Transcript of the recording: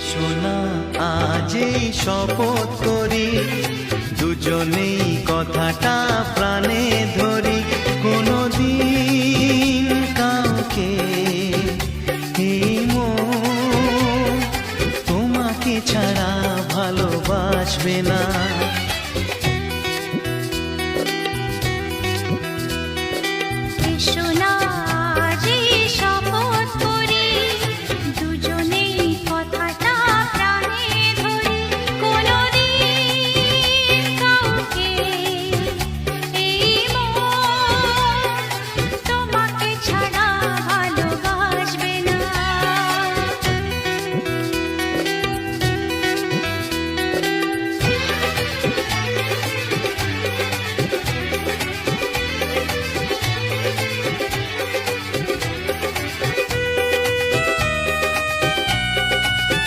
এসো না আজ এই শপথ করি, দুজনেই কথাটা প্রাণে ধরি। কোনদিন কাউকে এই মন তোমাকে ছাড়া ভালোবাসবে না।